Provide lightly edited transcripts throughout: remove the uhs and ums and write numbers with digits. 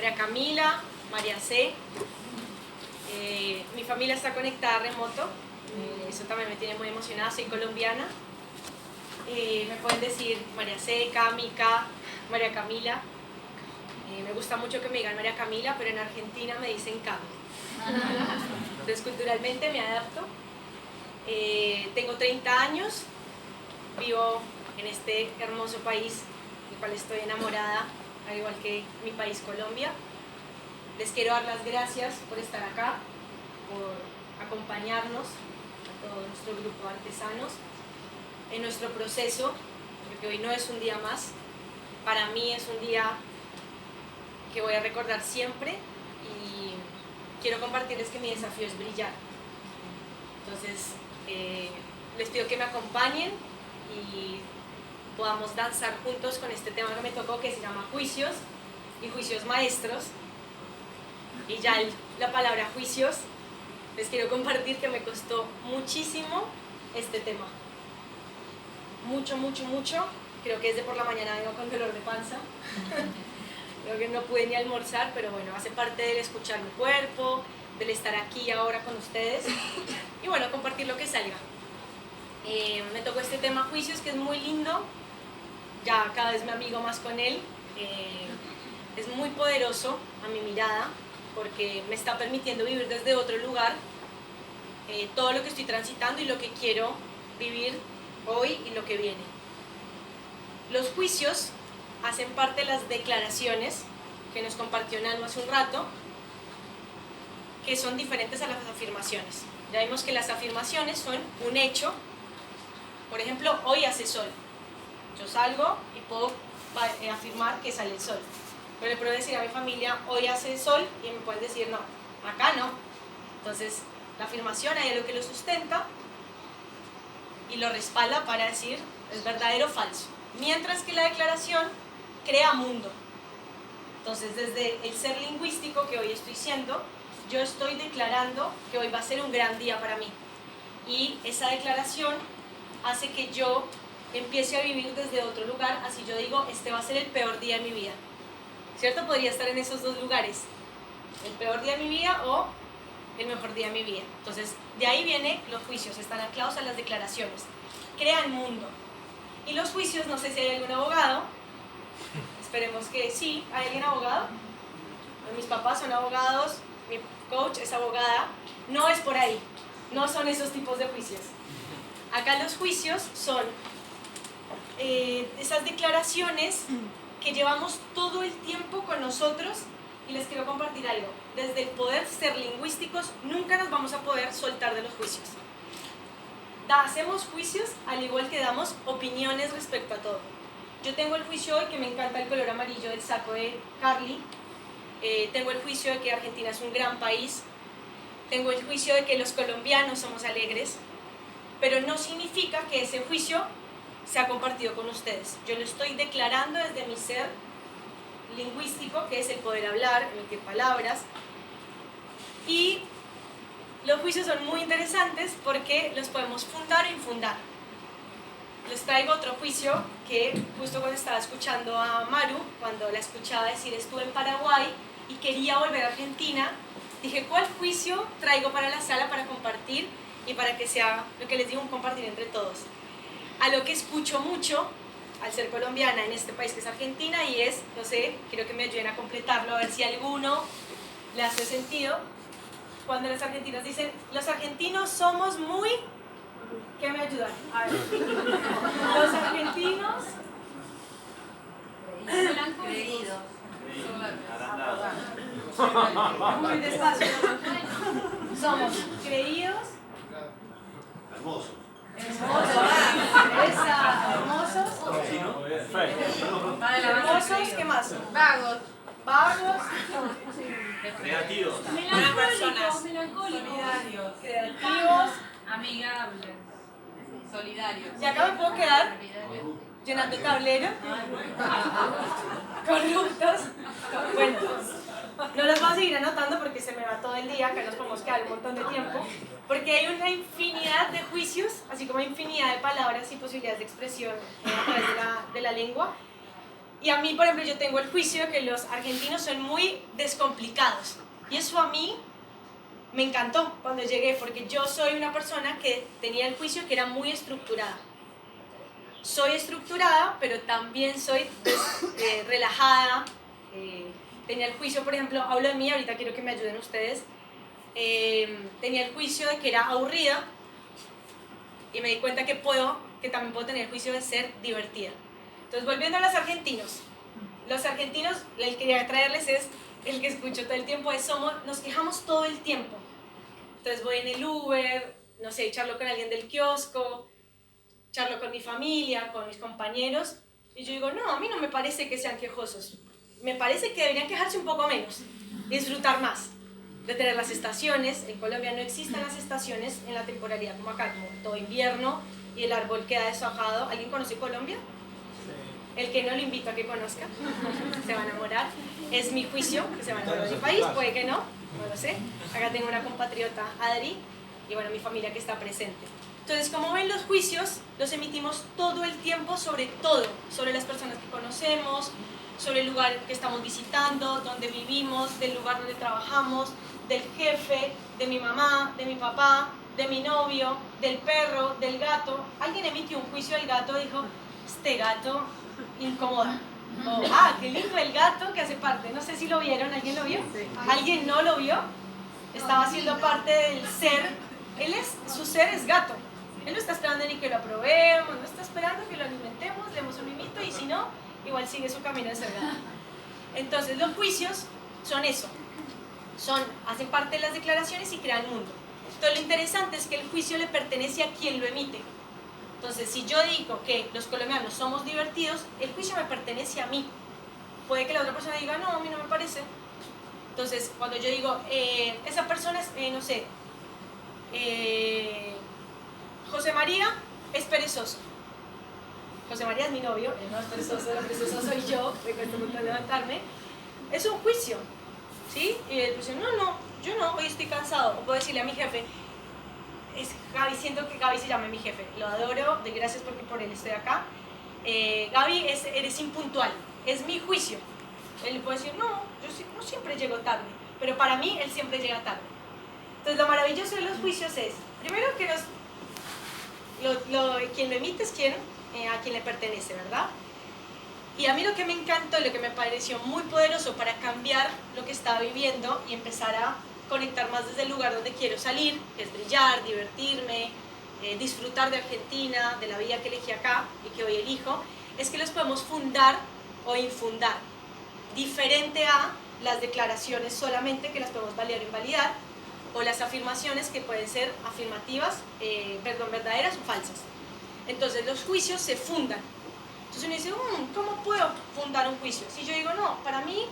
María Camila, María C. Mi familia está conectada remoto, eso también me tiene muy emocionada, soy colombiana. Me pueden decir María C, Cami, K, María Camila. Me gusta mucho que me digan María Camila, pero en Argentina me dicen Cami. Entonces culturalmente me adapto. Tengo 30 años, vivo en este hermoso país del cual estoy enamorada, al igual que mi país Colombia. Les quiero dar las gracias por estar acá, por acompañarnos a todo nuestro grupo de artesanos en nuestro proceso, porque hoy no es un día más, para mí es un día que voy a recordar siempre y quiero compartirles que mi desafío es brillar. Entonces les pido que me acompañen y podamos danzar juntos con este tema que me tocó, que se llama juicios y juicios maestros. Y ya la palabra juicios, les quiero compartir que me costó muchísimo este tema. Mucho. Creo que desde por la mañana vengo con dolor de panza. Creo que no pude ni almorzar, pero bueno, hace parte del escuchar mi cuerpo, del estar aquí ahora con ustedes y bueno, compartir lo que salga. Me tocó este tema juicios, que es muy lindo. Ya cada vez me amigo más con él. Es muy poderoso a mi mirada, porque me está permitiendo vivir desde otro lugar todo lo que estoy transitando y lo que quiero vivir hoy y lo que viene. Los juicios hacen parte de las declaraciones que nos compartió Nano hace un rato, que son diferentes a las afirmaciones. Ya vimos que las afirmaciones son un hecho. Por ejemplo, hoy hace sol. Yo salgo y puedo afirmar que sale el sol. Pero le puedo decir a mi familia, hoy hace sol, y me pueden decir, no, acá no. Entonces, la afirmación hay algo que lo sustenta y lo respalda para decir, es verdadero o falso. Mientras que la declaración crea mundo. Entonces, desde el ser lingüístico que hoy estoy siendo, yo estoy declarando que hoy va a ser un gran día para mí. Y esa declaración hace que yo empiece a vivir desde otro lugar, así yo digo, este va a ser el peor día de mi vida. ¿Cierto? Podría estar en esos dos lugares, el peor día de mi vida o el mejor día de mi vida. Entonces, de ahí vienen los juicios, están anclados a las declaraciones, crean mundo. Y los juicios, no sé si hay algún abogado, esperemos que sí. ¿Hay alguien abogado? Mis papás son abogados, mi coach es abogada, no es por ahí, no son esos tipos de juicios. Acá los juicios son esas declaraciones que llevamos todo el tiempo con nosotros, y les quiero compartir algo. Desde el poder ser lingüísticos nunca nos vamos a poder soltar de los juicios. Hacemos juicios al igual que damos opiniones respecto a todo. Yo tengo el juicio hoy que me encanta el color amarillo del saco de Carly. Tengo el juicio de que Argentina es un gran país. Tengo el juicio de que los colombianos somos alegres. Pero no significa que ese juicio se ha compartido con ustedes. Yo lo estoy declarando desde mi ser lingüístico, que es el poder hablar, emitir palabras. Y los juicios son muy interesantes porque los podemos fundar o infundar. Les traigo otro juicio que justo cuando estaba escuchando a Maru, cuando la escuchaba decir estuve en Paraguay y quería volver a Argentina, dije, ¿cuál juicio traigo para la sala para compartir y para que sea lo que les digo, un compartir entre todos? A lo que escucho mucho al ser colombiana en este país que es Argentina, y es, no sé, quiero que me ayuden a completarlo, a ver si a alguno le hace sentido. Cuando los argentinos dicen, los argentinos somos muy... ¿Qué me ayudan? A ver. Los argentinos... Creídos. Muy despacio. Somos creídos. Hermosos. Hermosos, ¿qué más? Vagos. Vagos, Creativos. Solidarios. creativos. Amigables. Solidarios. Y acá me puedo quedar llenando tablero. Corruptos. Bueno, no los voy a seguir anotando porque se me va todo el día, acá nos podemos quedar un montón de tiempo, porque hay una infinidad de juicios, así como infinidad de palabras y posibilidades de expresión a través de la lengua. Y a mí, por ejemplo, yo tengo el juicio de que los argentinos son muy descomplicados. Y eso a mí me encantó cuando llegué, porque yo soy una persona que tenía el juicio que era muy estructurada. Soy estructurada, pero también soy relajada. Tenía el juicio, por ejemplo, hablo de mí, ahorita quiero que me ayuden ustedes. Tenía el juicio de que era aburrida y me di cuenta que también puedo tener el juicio de ser divertida. Entonces, volviendo a los argentinos, el que quería traerles es el que escucho todo el tiempo, nos quejamos todo el tiempo. Entonces voy en el Uber, no sé, charlo con alguien del kiosco, charlo con mi familia, con mis compañeros, y yo digo, no, a mí no me parece que sean quejosos, me parece que deberían quejarse un poco menos, disfrutar más de tener las estaciones. En Colombia no existen las estaciones en la temporalidad como acá, como todo invierno y el árbol queda deshojado. ¿Alguien conoce Colombia? El que no lo invito a que conozca, se va a enamorar. Es mi juicio, que se va a enamorar de mi país, puede que no, no lo sé. Acá tengo una compatriota, Adri, y bueno, mi familia que está presente. Entonces, como ven, los juicios los emitimos todo el tiempo sobre todo, sobre las personas que conocemos, sobre el lugar que estamos visitando, donde vivimos, del lugar donde trabajamos, del jefe, de mi mamá, de mi papá, de mi novio, del perro, del gato. Alguien emitió un juicio del gato, dijo, este gato incomoda. O, qué lindo el gato que hace parte. No sé si lo vieron, ¿alguien lo vio? ¿Alguien no lo vio? Estaba haciendo parte del ser. Su ser es gato. Él no está esperando ni que lo aprobemos, no está esperando que lo alimentemos, le demos un mimito y si no, igual sigue su camino de ser gato. Entonces los juicios son eso. Hacen parte de las declaraciones y crean mundo. Entonces lo interesante es que el juicio le pertenece a quien lo emite. Entonces, si yo digo que los colombianos somos divertidos, el juicio me pertenece a mí. Puede que la otra persona diga, no, a mí no me parece. Entonces, cuando yo digo, esa persona es, no sé, José María es perezoso. José María es mi novio, él no es perezoso, la perezosa soy yo, me cuesta mucho levantarme. Es un juicio, ¿sí? Y él dice, no, yo no, hoy estoy cansado. O puedo decirle a mi jefe, Gaby, siento que Gaby se llama mi jefe, lo adoro, de gracias porque por él estoy acá. Gaby, eres impuntual, es mi juicio. Él le puede decir, no, yo no siempre llego tarde, pero para mí él siempre llega tarde. Entonces lo maravilloso de los juicios es, primero que quien lo emite es a quien le pertenece, ¿verdad? Y a mí lo que me encantó, lo que me pareció muy poderoso para cambiar lo que estaba viviendo y empezar a conectar más desde el lugar donde quiero salir, que es brillar, divertirme, disfrutar de Argentina, de la vida que elegí acá y que hoy elijo, es que los podemos fundar o infundar, diferente a las declaraciones solamente que las podemos validar o invalidar, o las afirmaciones que pueden ser afirmativas, verdaderas o falsas. Entonces los juicios se fundan. Entonces uno dice, ¿cómo puedo fundar un juicio? Si yo digo, no, para mí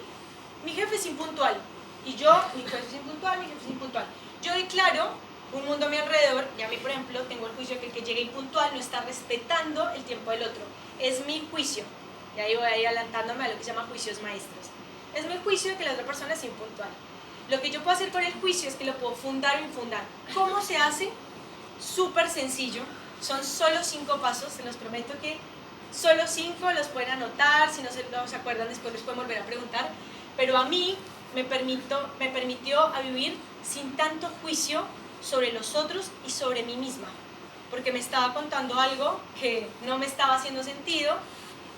mi jefe es impuntual, y mi jefe es impuntual, mi jefe es impuntual. Yo declaro un mundo a mi alrededor, y a mí, por ejemplo, tengo el juicio de que el que llegue impuntual no está respetando el tiempo del otro. Es mi juicio. Y ahí voy a ir adelantándome a lo que se llama juicios maestros. Es mi juicio de que la otra persona es impuntual. Lo que yo puedo hacer con el juicio es que lo puedo fundar o infundar. ¿Cómo se hace? Súper sencillo. Son solo 5 pasos, se los prometo que solo 5 los pueden anotar, si no se acuerdan después les pueden volver a preguntar. Pero a mí me permitió a vivir sin tanto juicio sobre los otros y sobre mí misma, porque me estaba contando algo que no me estaba haciendo sentido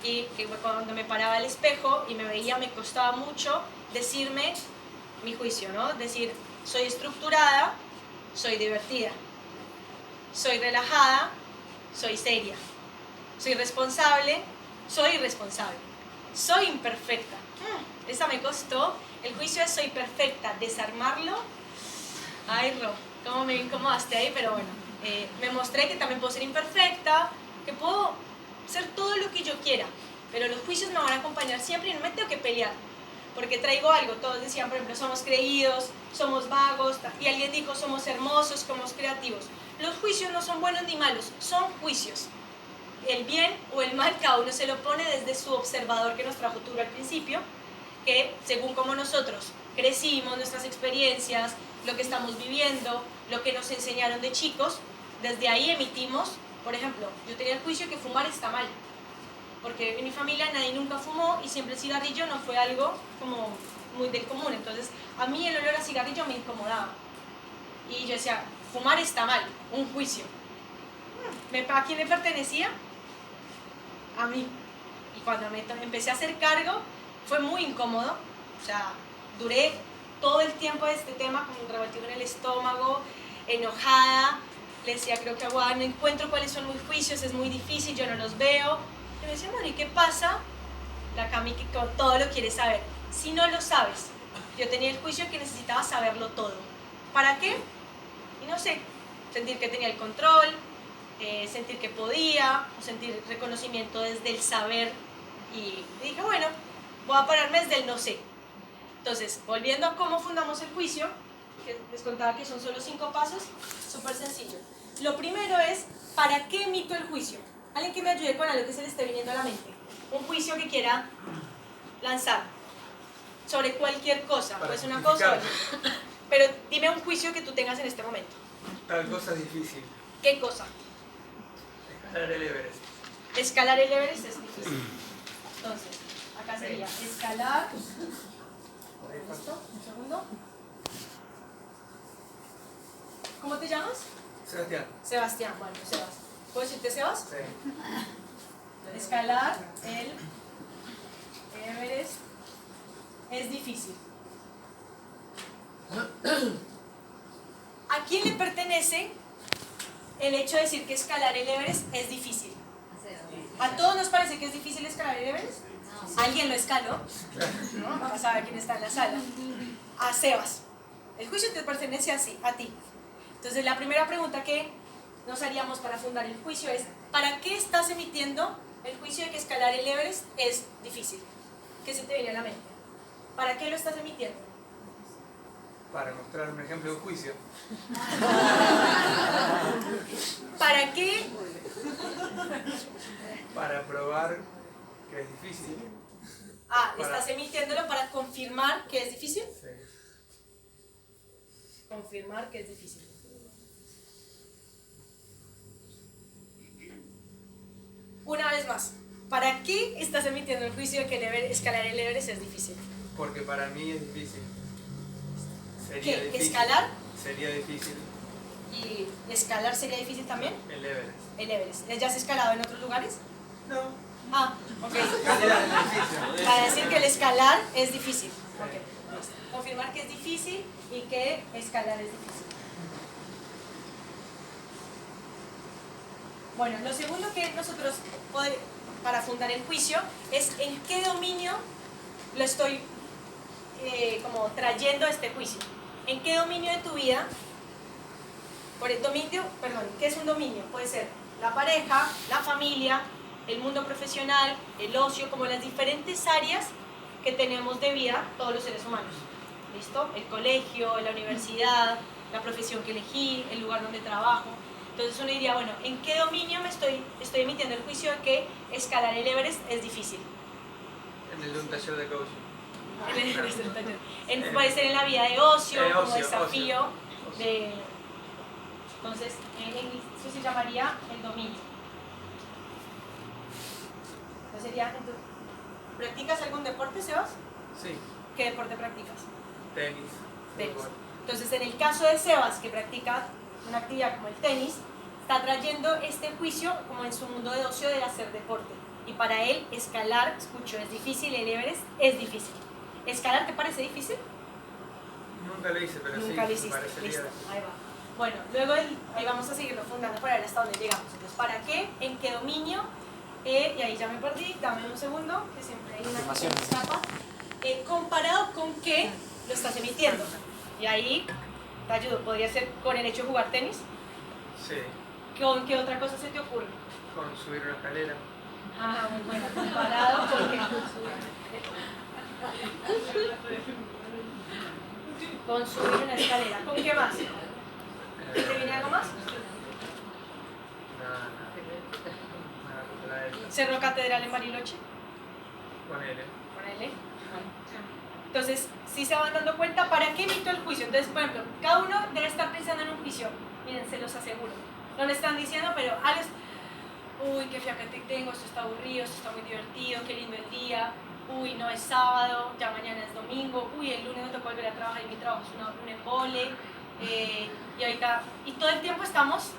y que cuando me paraba al espejo y me veía me costaba mucho decirme mi juicio, ¿no? Decir, soy estructurada, soy divertida, soy relajada, soy seria, soy responsable, soy irresponsable, soy imperfecta. Esa me costó. El juicio es soy perfecta, desarmarlo. Ay, Ro, cómo me incomodaste ahí, pero bueno, me mostré que también puedo ser imperfecta, que puedo ser todo lo que yo quiera, pero los juicios me van a acompañar siempre y no me tengo que pelear, porque traigo algo. Todos decían, por ejemplo, somos creídos, somos vagos, y alguien dijo, somos hermosos, somos creativos. Los juicios no son buenos ni malos, son juicios. El bien o el mal cada uno se lo pone desde su observador que nos trajo Turo al principio, que según como nosotros crecimos, nuestras experiencias, lo que estamos viviendo, lo que nos enseñaron de chicos, desde ahí emitimos. Por ejemplo, yo tenía el juicio que fumar está mal. porque en mi familia nadie nunca fumó y siempre el cigarrillo no fue algo como muy del común. Entonces, a mí el olor a cigarrillo me incomodaba. Y yo decía, fumar está mal, un juicio. ¿A quién le pertenecía? A mí. Y cuando empecé a hacer cargo, fue muy incómodo. O sea, duré todo el tiempo de este tema con un revoltijo en el estómago, enojada. Le decía, creo que agua, no encuentro cuáles son mis juicios, es muy difícil, yo no los veo. Y me decía, bueno, ¿y qué pasa? La Cami que con todo lo quiere saber. Si no lo sabes, yo tenía el juicio que necesitaba saberlo todo. ¿Para qué? Y no sé, sentir que tenía el control, sentir que podía, o sentir reconocimiento desde el saber. Y dije, bueno, voy a pararme desde el no sé. Entonces, volviendo a cómo fundamos el juicio, que les contaba que son solo 5 pasos, súper sencillo. Lo primero es, ¿para qué emito el juicio? Alguien que me ayude con algo que se le esté viniendo a la mente. Un juicio que quiera lanzar sobre cualquier cosa, pues una cosa. Pero dime un juicio que tú tengas en este momento. Tal cosa es difícil. ¿Qué cosa? Escalar el Everest. Escalar el Everest es difícil. Entonces, acá sería escalar. ¿Listo? Un segundo. ¿Cómo te llamas? Sebastián. Sebastián. Bueno, Sebas. ¿Puedo decirte Sebas? Sí. Escalar el Everest es difícil. ¿A quién le pertenece el hecho de decir que escalar el Everest es difícil? ¿A todos nos parece que es difícil escalar el Everest? ¿Alguien lo escaló? ¿No? Vamos a ver quién está en la sala. A Sebas. El juicio te pertenece a ti. Entonces la primera pregunta que nos haríamos para fundar el juicio es, ¿para qué estás emitiendo el juicio de que escalar el Everest es difícil? ¿Qué se te viene a la mente? ¿Para qué lo estás emitiendo? Para mostrar un ejemplo de un juicio. ¿Para qué? Para probar que es difícil. ¿Estás emitiéndolo para confirmar que es difícil? Sí. Confirmar que es difícil. Una vez más, ¿para qué estás emitiendo el juicio de que escalar el Everest es difícil? Porque para mí es difícil. ¿Qué? Difícil. ¿Escalar? Sería difícil. ¿Y escalar sería difícil también? El Everest. El Everest. ¿Ya has escalado en otros lugares? No. Ok. Escalar es difícil. Para decir que el escalar es difícil. Ok. Confirmar que es difícil y que escalar es difícil. Bueno, lo segundo que nosotros para fundar el juicio es en qué dominio lo estoy como trayendo a este juicio. ¿En qué dominio de tu vida? Por el dominio, perdón, ¿qué es un dominio? Puede ser la pareja, la familia, el mundo profesional, el ocio, como las diferentes áreas que tenemos de vida todos los seres humanos. ¿Listo? El colegio, la universidad, la profesión que elegí, el lugar donde trabajo. Entonces uno diría, bueno, ¿en qué dominio estoy emitiendo el juicio de que escalar el Everest es difícil? En el de un taller de coaching. Puede ser en la vida de ocio, como ocio, desafío. ocio. Entonces, eso se llamaría el dominio. Entonces sería, ¿practicas algún deporte, Sebas? Sí. ¿Qué deporte practicas? Tenis. Tenis. Fútbol. Entonces, en el caso de Sebas, que practica una actividad como el tenis, está trayendo este juicio como en su mundo de ocio de hacer deporte. Y para él, escalar, escucho, es difícil, el Everest es difícil. ¿Escalar te parece difícil? Nunca lo hice, pero Nunca lo sí. hiciste, Parecería. listo, ahí va. Bueno, luego ahí vamos a seguirlo fundando para ver hasta dónde llegamos. Entonces, ¿para qué? ¿En qué dominio? Y ahí ya me perdí, dame un segundo, que siempre hay una cosa que me escapa. ¿Comparado con qué lo estás emitiendo? Y ahí te ayudo, podría ser con el hecho de jugar tenis. Sí. ¿Con qué otra cosa se te ocurre? Con subir una escalera. Ah, muy bueno, comparado con qué. Con subir una escalera. ¿Con qué más? ¿Te viene algo más? Nada contra eso. Cerro Catedral en Bariloche. Ponele. Ponele. Entonces, si se van dando cuenta, ¿para qué emito el juicio? Entonces, por ejemplo, cada uno debe estar pensando en un juicio. Miren, se los aseguro. No le están diciendo, pero uy, qué fiaca que tengo, esto está aburrido, esto está muy divertido, qué lindo el día, uy, no es sábado, ya mañana es domingo, uy, el lunes me tocó volver a trabajar y mi trabajo es un embole, y todo el tiempo estamos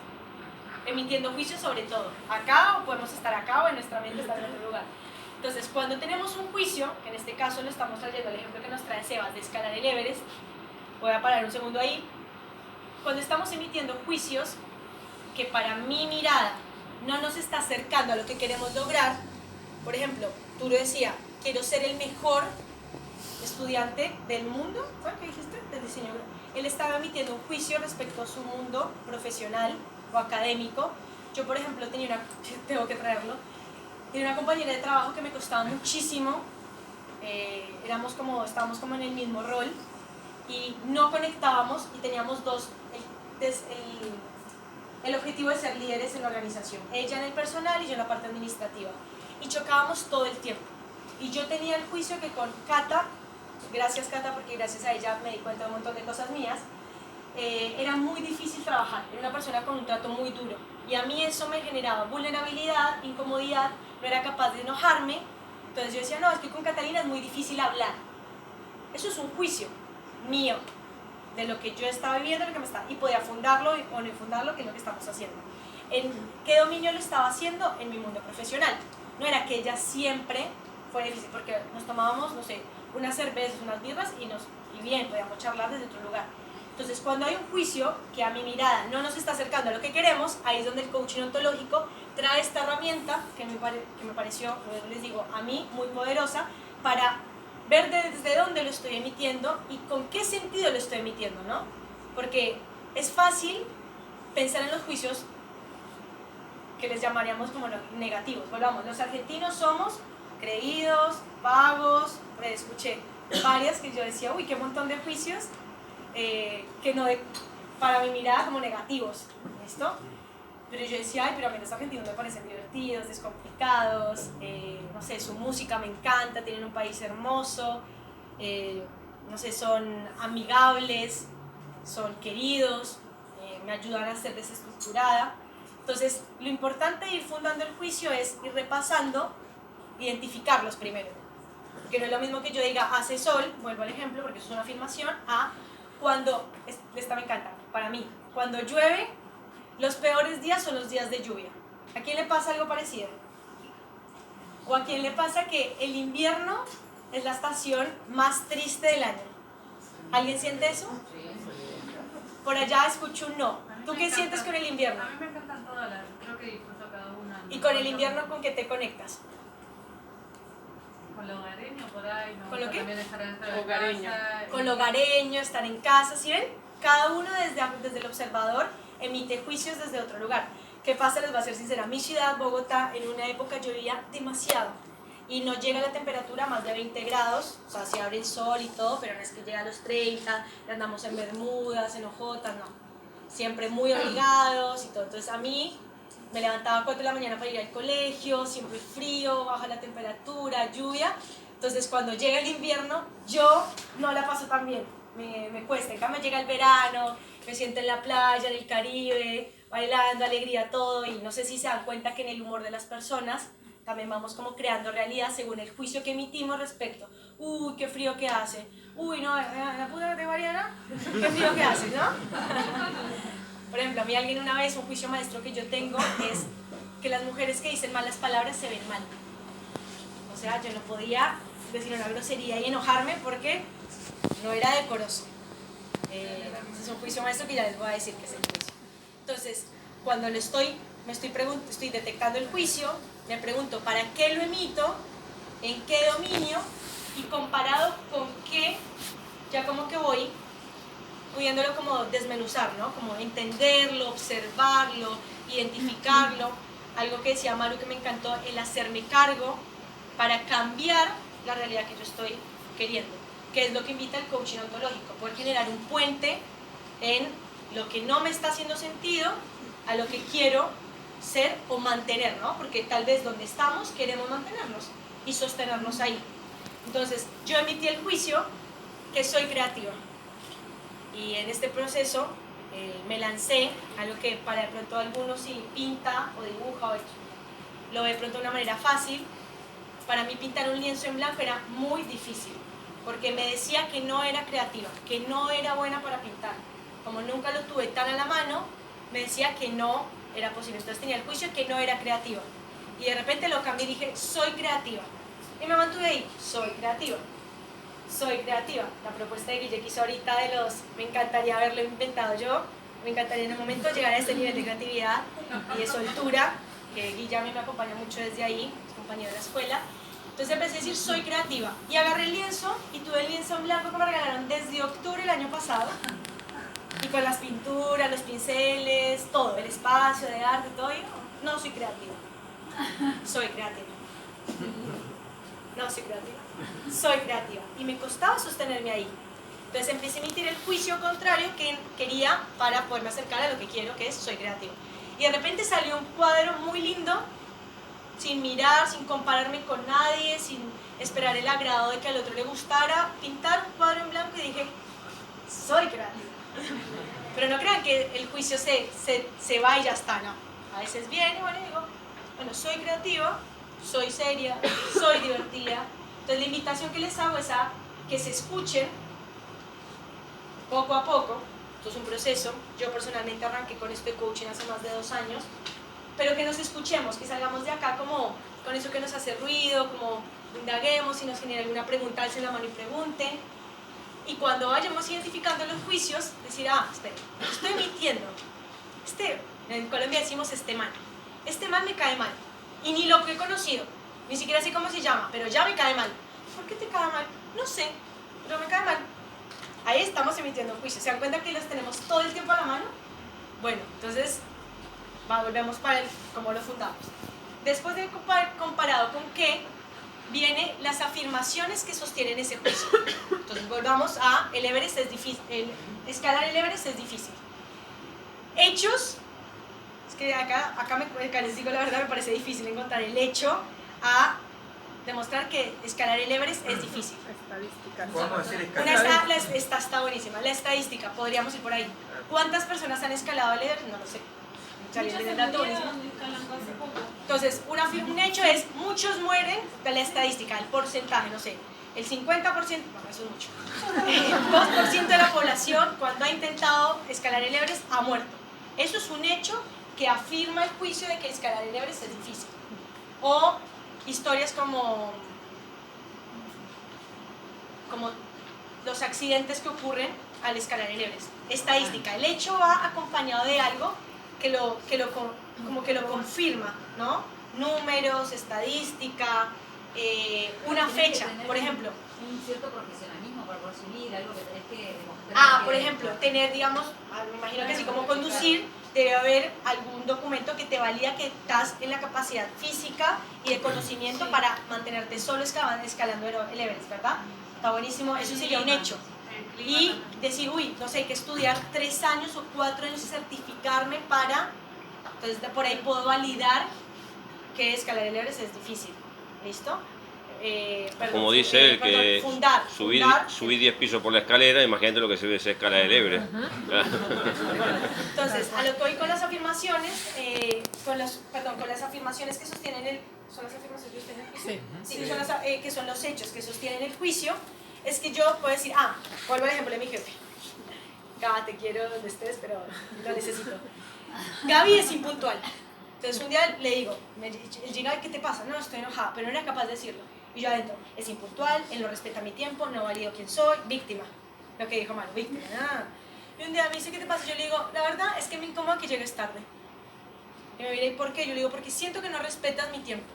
emitiendo juicios sobre todo. Acá o podemos estar acá o en nuestra mente está en otro lugar. Entonces, cuando tenemos un juicio, que en este caso lo estamos trayendo, el ejemplo que nos trae Sebas de escalar el Everest, voy a parar un segundo ahí, cuando estamos emitiendo juicios que para mi mirada no nos está acercando a lo que queremos lograr, por ejemplo, Turo decía, quiero ser el mejor estudiante del mundo, ¿cuál que dijiste? Del diseño. Él estaba emitiendo un juicio respecto a su mundo profesional o académico. Yo, por ejemplo, tengo que traerlo, tenía una compañera de trabajo que me costaba muchísimo, estábamos como en el mismo rol y no conectábamos y teníamos el objetivo de ser líderes en la organización, ella en el personal y yo en la parte administrativa, y chocábamos todo el tiempo. Y yo tenía el juicio que con Cata, gracias Cata, porque gracias a ella me di cuenta de un montón de cosas mías, era muy difícil trabajar, era una persona con un trato muy duro, y a mí eso me generaba vulnerabilidad, incomodidad, no era capaz de enojarme, entonces yo decía, no, es que con Catalina es muy difícil hablar. Eso es un juicio mío, de lo que yo estaba viviendo, y podía fundarlo o no fundarlo, que es lo que estamos haciendo. ¿En qué dominio lo estaba haciendo? En mi mundo profesional. No era que ella siempre fue difícil, porque nos tomábamos, no sé, unas cervezas, unas birras y bien, podíamos charlar desde otro lugar. Entonces, cuando hay un juicio que a mi mirada no nos está acercando a lo que queremos, ahí es donde el coaching ontológico trae esta herramienta que me pareció, les digo, a mí muy poderosa, para ver desde dónde lo estoy emitiendo y con qué sentido lo estoy emitiendo, ¿no? Porque es fácil pensar en los juicios que les llamaríamos como negativos. Volvamos, los argentinos somos creídos, vagos, escuché varias que yo decía, uy, qué montón de juicios que no para mi mirada como negativos, ¿listo? Pero yo decía, ay, pero a mí los argentinos me parecen divertidos, descomplicados, no sé, su música me encanta, tienen un país hermoso, no sé, son amigables, son queridos, me ayudan a ser desestructurada. Entonces, lo importante de ir fundando el juicio es ir repasando, identificarlos primero. Que no es lo mismo que yo diga, hace sol, vuelvo al ejemplo porque eso es una afirmación, a cuando, esta me encanta, para mí, cuando llueve, los peores días son los días de lluvia. ¿A quién le pasa algo parecido? ¿O a quién le pasa que el invierno es la estación más triste del año? ¿Alguien siente eso? Por allá escucho un no. ¿Tú qué sientes con el invierno? A mí me encantan todas las, creo que disfruto cada una. ¿Y con el invierno con qué te conectas? Con lo hogareño por ahí, ¿no? ¿Con lo qué? También estar dentro de Hogareño. casa. Con lo hogareño, estar en casa, ¿sí ven? Cada uno desde el observador emite juicios desde otro lugar. ¿Qué pasa? Les voy a ser sincera, mi ciudad, Bogotá, en una época llovía demasiado y no llega la temperatura a más de 20 grados, o sea, si abre el sol y todo, pero no es que llega a los 30, y andamos en bermudas, en ojotas, no. Siempre muy abrigados y todo. Entonces a mí me levantaba a 4 de la mañana para ir al colegio, siempre frío, baja la temperatura, lluvia. Entonces cuando llega el invierno, yo no la paso tan bien, me cuesta. En cambio llega el verano, me siento en la playa, en el Caribe, bailando, alegría, todo. Y no sé si se dan cuenta que en el humor de las personas también vamos como creando realidad según el juicio que emitimos respecto. Uy, qué frío que hace. Uy, no, la puta de Mariana, qué frío que hace, ¿no? Por ejemplo, a mí alguien una vez, un juicio maestro que yo tengo es que las mujeres que dicen malas palabras se ven mal. O sea, yo no podía decir una grosería y enojarme porque no era decoroso. Es un juicio maestro que ya les voy a decir que es el juicio. Entonces, cuando estoy detectando el juicio, me pregunto, ¿para qué lo emito? ¿En qué dominio? Y comparado con qué, ya como que voy pudiéndolo como desmenuzar, ¿no? Como entenderlo, observarlo, identificarlo. Algo que decía Maru que me encantó, el hacerme cargo para cambiar la realidad que yo estoy queriendo, que es lo que invita el coaching ontológico, poder generar un puente en lo que no me está haciendo sentido a lo que quiero ser o mantener, ¿no? Porque tal vez donde estamos queremos mantenernos y sostenernos ahí. Entonces, yo emití el juicio que soy creativa. Y en este proceso me lancé a lo que para de pronto algunos sí pinta o dibuja o lo ve de pronto de una manera fácil. Para mí pintar un lienzo en blanco era muy difícil, porque me decía que no era creativa, que no era buena para pintar. Como nunca lo tuve tan a la mano, me decía que no era posible. Entonces tenía el juicio que no era creativa. Y de repente lo cambié y dije, soy creativa. Y me mantuve ahí, soy creativa. Soy creativa. La propuesta de Guille que hizo ahorita me encantaría haberlo inventado yo. Me encantaría en un momento llegar a ese nivel de creatividad y de soltura, que Guille a mí me acompaña mucho desde ahí, es compañero de la escuela. Entonces empecé a decir, soy creativa. Y agarré el lienzo, y tuve el lienzo en blanco que me regalaron desde octubre del año pasado. Y con las pinturas, los pinceles, todo, el espacio de arte, todo. Y no soy creativa. Soy creativa. No soy creativa. Soy creativa. Y me costaba sostenerme ahí. Entonces empecé a emitir el juicio contrario que quería para poderme acercar a lo que quiero, que es soy creativa. Y de repente salió un cuadro muy lindo, sin mirar, sin compararme con nadie, sin esperar el agrado de que al otro le gustara. Pintar un cuadro en blanco y dije, soy creativa. Pero no crean que el juicio se va y ya está, no. A veces viene, bueno, y digo, bueno, soy creativa, soy seria, soy divertida. Entonces la invitación que les hago es a que se escuchen poco a poco. Esto es un proceso. Yo personalmente arranqué con esto de coaching hace más de 2 años, pero que nos escuchemos, que salgamos de acá como con eso que nos hace ruido, como indaguemos, si nos genera alguna pregunta, alcen la mano y pregunten. Y cuando vayamos identificando los juicios, decir, espera, estoy mintiendo. En Colombia decimos este man me cae mal. Y ni lo que he conocido, ni siquiera sé cómo se llama, pero ya me cae mal. ¿Por qué te cae mal? No sé, pero me cae mal. Ahí estamos emitiendo juicios. ¿Se dan cuenta que los tenemos todo el tiempo a la mano? Bueno, entonces volvemos para cómo lo fundamos. Después de comparado con qué, vienen las afirmaciones que sostienen ese juicio. Entonces volvamos a el Everest es difícil, escalar el Everest es difícil. Hechos, es que acá les digo la verdad, me parece difícil encontrar el hecho a demostrar que escalar el Everest es difícil. Estadística. ¿Podemos decir escalar? Esta está buenísima, la estadística, podríamos ir por ahí. ¿Cuántas personas han escalado el Everest? No lo sé. Entonces, un hecho es, muchos mueren de la estadística, el porcentaje, no sé, el 50%, bueno, eso es mucho, el 2% de la población cuando ha intentado escalar el Everest ha muerto. Eso es un hecho que afirma el juicio de que escalar el Everest es difícil. O historias como los accidentes que ocurren al escalar el Everest. Estadística, el hecho va acompañado de algo que lo confirma, ¿no? Números, estadística, una fecha, por ejemplo. Un cierto profesionalismo para poder subir, algo que tenés que demostrar. Por ejemplo, tener, digamos, me imagino que así como conducir, debe haber algún documento que te valida que estás en la capacidad física y de conocimiento para mantenerte solo escalando el Everest, ¿verdad? Está buenísimo, eso sería un hecho. Y decir, no sé, hay que estudiar 3 años o 4 años y certificarme para, entonces por ahí puedo validar que escalar el Everest es difícil. ¿Listo? Como dice él, que fundar. subí 10 pisos por la escalera, imagínate lo que se ve esa escalera del Everest. Entonces, a lo que voy con las afirmaciones, con las afirmaciones que sostienen ¿son las afirmaciones que sostienen el juicio? Sí, son que son los hechos que sostienen el juicio. Es que yo puedo decir, vuelvo al ejemplo de mi jefe. Gaby, te quiero donde estés, pero lo necesito. Gaby es impuntual. Entonces un día le digo, él llega, ¿qué te pasa? No, estoy enojada, pero no era capaz de decirlo. Y yo adentro, es impuntual, él no respeta mi tiempo, no valido quién soy, víctima. Lo que dijo Manu, víctima. Y un día me dice, ¿qué te pasa? Yo le digo, la verdad es que me incomoda que llegues tarde. Y me mira, ¿y por qué? Yo le digo, porque siento que no respetas mi tiempo.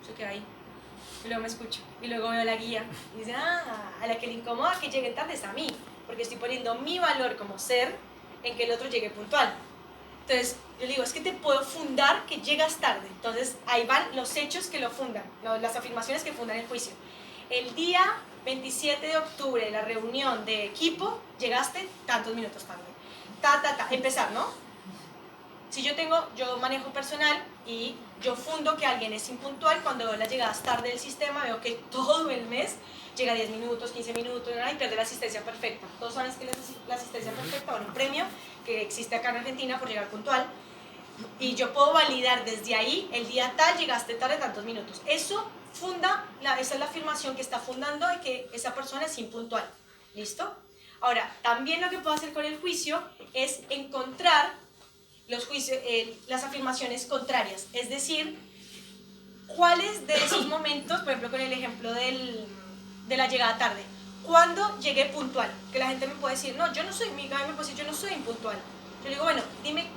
Se queda ahí. Y luego me escucho. Y luego veo la guía. Y dice, a la que le incomoda que llegue tarde es a mí. Porque estoy poniendo mi valor como ser en que el otro llegue puntual. Entonces, yo le digo, es que te puedo fundar que llegas tarde. Entonces, ahí van los hechos que lo fundan, las afirmaciones que fundan el juicio. El día 27 de octubre, la reunión de equipo, llegaste tantos minutos tarde. Empezar, ¿no? Si yo manejo personal y yo fundo que alguien es impuntual, cuando veo las llegadas tarde del sistema, veo que todo el mes llega 10 minutos, 15 minutos, y pierde la asistencia perfecta. Todos saben que la asistencia perfecta, bueno, un premio que existe acá en Argentina por llegar puntual. Y yo puedo validar desde ahí, el día tal llegaste tarde tantos minutos. Eso esa es la afirmación que está fundando de que esa persona es impuntual. ¿Listo? Ahora, también lo que puedo hacer con el juicio es encontrar las afirmaciones contrarias. Es decir, cuáles de esos momentos, por ejemplo con el ejemplo de la llegada tarde, ¿cuándo llegué puntual? Que la gente me puede decir, no, yo no soy, mi gana me puede decir, yo no soy impuntual. Yo le digo, bueno, dime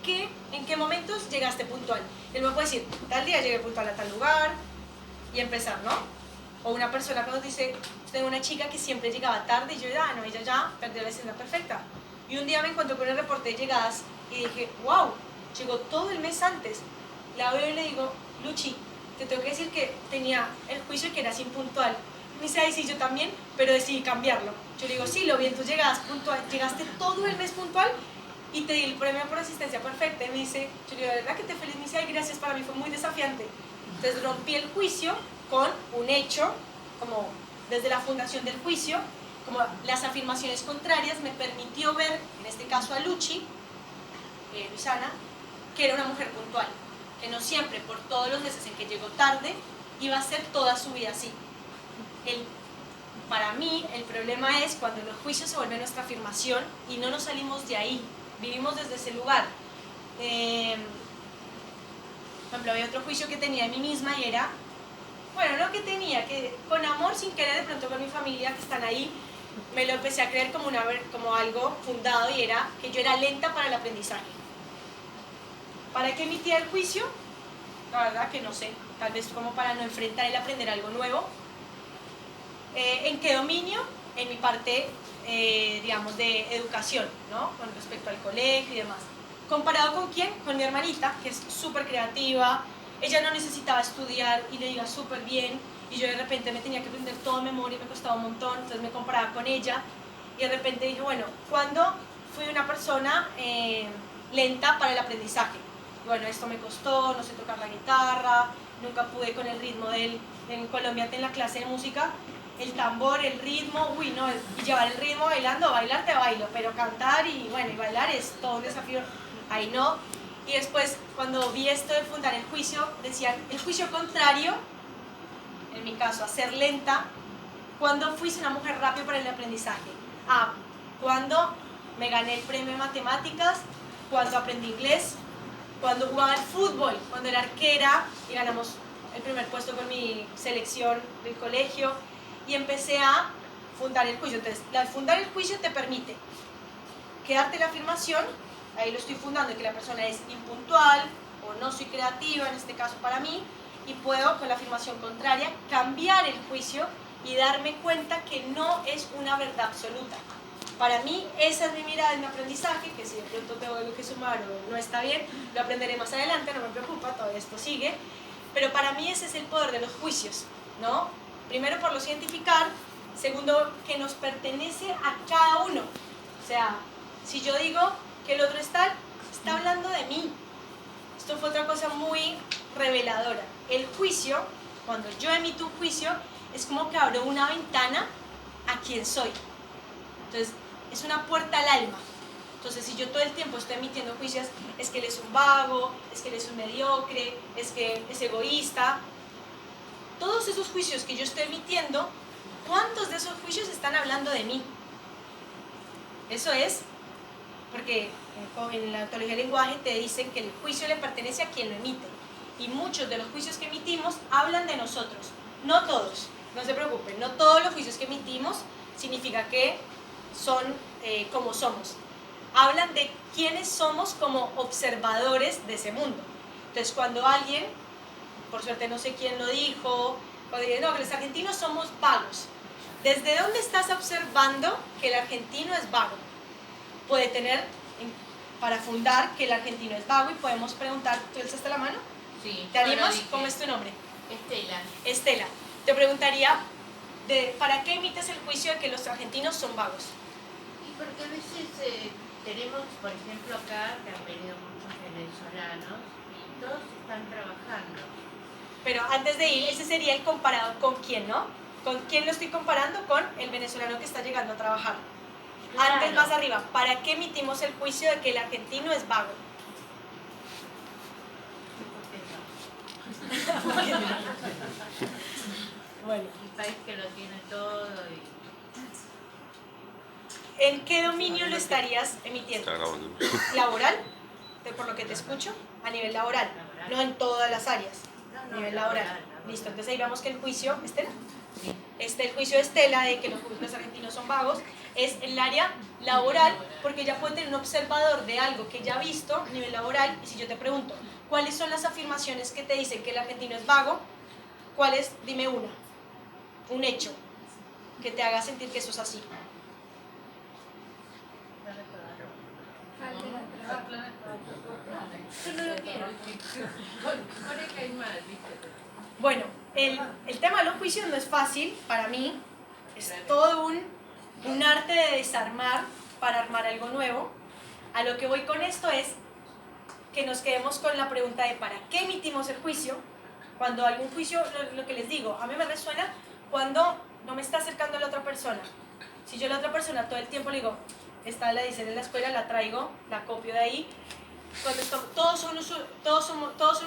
en qué momentos llegaste puntual. Él me puede decir, tal día llegué puntual a tal lugar, y empezar, ¿no? O una persona cuando dice, tengo una chica que siempre llegaba tarde, y yo, no, ella ya perdió la escena perfecta. Y un día me encontré con el reporte de llegadas y dije, wow, llegó todo el mes antes. La veo y le digo, Luchi, te tengo que decir que tenía el juicio y que eras impuntual. Me dice, ay, sí, yo también, pero decidí cambiarlo. Yo le digo, sí, lo vi en tus llegadas puntual, llegaste todo el mes puntual y te di el premio por asistencia perfecta. Y me dice, yo le digo, de verdad que te feliz. Me dice, ay, gracias, para mí fue muy desafiante. Entonces rompí el juicio con un hecho, como desde la fundación del juicio, como las afirmaciones contrarias me permitió ver, en este caso a Luchi, Luisana, que era una mujer puntual, que no siempre, por todos los meses en que llegó tarde, iba a ser toda su vida así. Para mí, el problema es cuando el juicio se vuelve nuestra afirmación y no nos salimos de ahí, vivimos desde ese lugar. Por ejemplo, había otro juicio que tenía de mí misma y era, bueno, no que tenía, que con amor, sin querer, de pronto con mi familia que están ahí, me lo empecé a creer como algo fundado y era que yo era lenta para el aprendizaje. ¿Para qué emitía el juicio? La verdad que no sé, tal vez como para no enfrentar el aprender algo nuevo. ¿En qué dominio? En mi parte, digamos, de educación, ¿no? Con respecto al colegio y demás. ¿Comparado con quién? Con mi hermanita, que es súper creativa. Ella no necesitaba estudiar y le iba súper bien. Y yo de repente me tenía que aprender todo de memoria y me costaba un montón. Entonces me comparaba con ella. Y de repente dije, bueno, ¿cuándo fui una persona lenta para el aprendizaje? Y bueno, esto me costó, no sé tocar la guitarra, nunca pude con el ritmo en Colombia, en la clase de música, el tambor, el ritmo, uy, no, y llevar el ritmo bailando, bailar te bailo, pero cantar y bueno, y bailar es todo un desafío, ahí no. Y después, cuando vi esto de fundar el juicio, decían, el juicio contrario, en mi caso, a ser lenta, cuando fuiste una mujer rápida para el aprendizaje. Cuando me gané el premio de matemáticas, cuando aprendí inglés, cuando jugaba al fútbol, cuando era arquera y ganamos el primer puesto con mi selección del colegio y empecé a fundar el juicio. Entonces, fundar el juicio te permite quedarte la afirmación, ahí lo estoy fundando, que la persona es impuntual o no soy creativa, en este caso para mí, y puedo con la afirmación contraria cambiar el juicio y darme cuenta que no es una verdad absoluta. Para mí, esa es mi mirada en mi aprendizaje, que si de pronto tengo algo que sumar o no está bien, lo aprenderé más adelante, no me preocupa, todavía esto sigue. Pero para mí ese es el poder de los juicios, ¿no? Primero, por los identificar. Segundo, que nos pertenece a cada uno. O sea, si yo digo que el otro está hablando de mí. Esto fue otra cosa muy reveladora. El juicio, cuando yo emito un juicio, es como que abro una ventana a quién soy. Entonces, es una puerta al alma. Entonces, si yo todo el tiempo estoy emitiendo juicios, es que él es un vago, es que él es un mediocre, es que es egoísta. Todos esos juicios que yo estoy emitiendo, ¿cuántos de esos juicios están hablando de mí? Eso es, porque en la ontología del lenguaje te dicen que el juicio le pertenece a quien lo emite. Y muchos de los juicios que emitimos hablan de nosotros. No todos, no se preocupen, no todos los juicios que emitimos significa que son como somos. Hablan de quiénes somos como observadores de ese mundo. Entonces, cuando alguien, por suerte no sé quién lo dijo, cuando dice, no, que los argentinos somos vagos. ¿Desde dónde estás observando que el argentino es vago? Puede tener, para fundar, que el argentino es vago y podemos preguntar, ¿tú alzaste la mano? Sí. ¿Te animas? ¿Cómo es tu nombre? Estela. Estela. Te preguntaría, ¿para qué emites el juicio de que los argentinos son vagos? Y porque a veces tenemos, por ejemplo, acá que han venido muchos venezolanos y todos están trabajando. Pero antes de ir, ese sería el comparado con quién, ¿no? ¿Con quién lo estoy comparando? Con el venezolano que está llegando a trabajar. Claro. Antes, más arriba, ¿para qué emitimos el juicio de que el argentino es vago? Bueno, El país que lo tiene todo y... ¿en qué dominio lo estarías emitiendo? Está grabando. ¿Laboral? Por lo que te escucho, a nivel laboral, no en todas las áreas, a nivel laboral. Listo, entonces ahí vemos que el juicio, Estela, el juicio de Estela de que los argentinos son vagos, es el área laboral, porque ella puede tener un observador de algo que ya ha visto a nivel laboral, y si yo te pregunto, ¿cuáles son las afirmaciones que te dicen que el argentino es vago? ¿Cuáles? Dime una, un hecho que te haga sentir que eso es así. Yo no lo quiero. Ahora que hay mal, ¿viste? Bueno, el tema de los juicios no es fácil para mí, es todo un arte de desarmar para armar algo nuevo. A lo que voy con esto es que nos quedemos con la pregunta de ¿para qué emitimos el juicio? Cuando hay un juicio, lo que les digo, a mí me resuena cuando no me está acercando a la otra persona. Si yo a la otra persona todo el tiempo le digo, esta la dicen en la escuela, la traigo, la copio de ahí, cuando todos son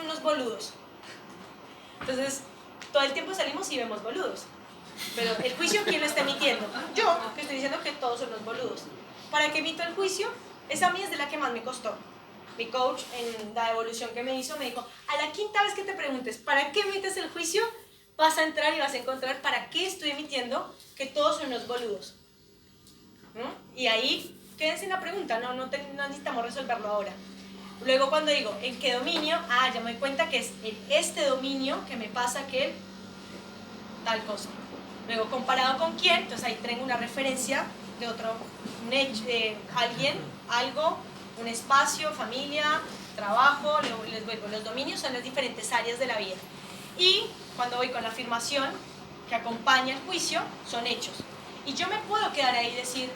unos boludos. Entonces, todo el tiempo salimos y vemos boludos. Pero el juicio, ¿quién lo está emitiendo? Yo, que estoy diciendo que todos son los boludos. ¿Para qué emito el juicio? Esa a mí es de la que más me costó. Mi coach, en la evolución que me hizo, me dijo, a la quinta vez que te preguntes, ¿para qué emites el juicio? Vas a entrar y vas a encontrar para qué estoy emitiendo que todos son unos boludos. ¿No? Y ahí, quédense en la pregunta, no necesitamos resolverlo ahora. Luego cuando digo, ¿en qué dominio? Ah, ya me doy cuenta que es en este dominio que me pasa que tal cosa. Luego, ¿comparado con quién? Entonces ahí tengo una referencia de otro, un hecho, alguien, algo, un espacio, familia, trabajo, les voy con los dominios, son las diferentes áreas de la vida. Y cuando voy con la afirmación que acompaña el juicio, son hechos. Y yo me puedo quedar ahí y decir,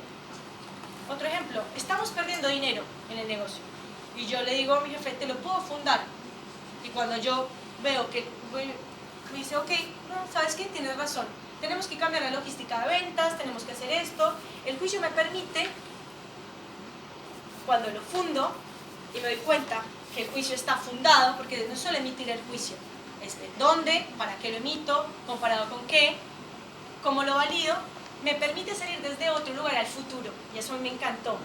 otro ejemplo, estamos perdiendo dinero en el negocio. Y yo le digo a mi jefe, te lo puedo fundar. Y cuando yo veo que me dice, ok, no, ¿sabes qué? Tienes razón. Tenemos que cambiar la logística de ventas, tenemos que hacer esto. El juicio me permite, cuando lo fundo y me doy cuenta que el juicio está fundado, porque no es solo emitir el juicio, es de dónde, para qué lo emito, comparado con qué, cómo lo valido, me permite salir desde otro lugar al futuro. Y eso me encantó.